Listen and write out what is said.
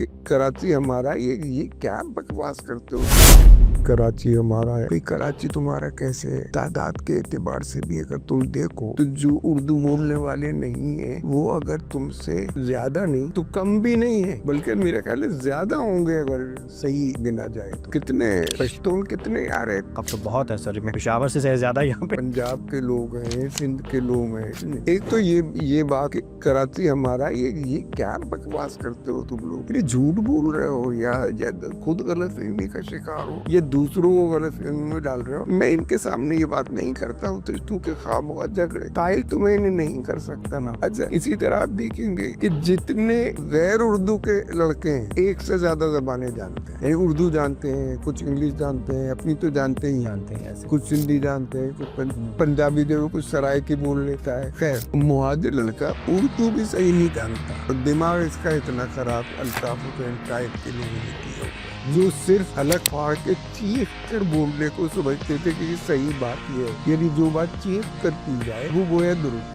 कि कराची हमारा ये क्या बकवास करते हो। कराची हमारा है भाई, कराची तुम्हारा कैसे है? तादाद के एतबार से भी अगर तुम देखो तो जो उर्दू बोलने वाले नहीं है वो अगर तुमसे ज्यादा नहीं तो कम भी नहीं है, बल्कि मेरा ख्याल है ज्यादा होंगे अगर सही गिना जाए तो। कितने पश्तून कितने आ रहे, अब तो बहुत है सर, मैं पेशावर से ज्यादा यहाँ पे। पंजाब के लोग हैं, सिंध के लोग हैं। एक तो ये बात कि कराची हमारा ये क्या बकवास करते हो तुम लोग, ये झूठ बोल रहे हो या खुद गलत फहमी का शिकार हो या दूसरों को गलत फहमी में डाल रहे हो। मैं इनके सामने ये बात नहीं करता हूँ तो तू के खामोखा झगड़े कायल तुम्हें नहीं कर सकता ना। अच्छा, इसी तरह आप देखेंगे कि जितने गैर उर्दू के लड़के हैं एक से ज्यादा जबानें जानते हैं। उर्दू जानते हैं, कुछ इंग्लिश जानते हैं, अपनी तो जानते ही हैं, कुछ सिंधी जानते हैं, कुछ पंजाबी जो कुछ सराइकी बोल लेता है। खैर, मुहाजिर लड़का उर्दू भी सही नहीं जानता और दिमाग इसका इतना खराब अल्ताफ हुसैन टाइप के लोगों ने किया जो सिर्फ हलक फाड़ के चीख कर बोलने को समझते थे कि ये सही बात ये है, यानी जो बात चीख कर की जाए वो गोया दुरुस्त।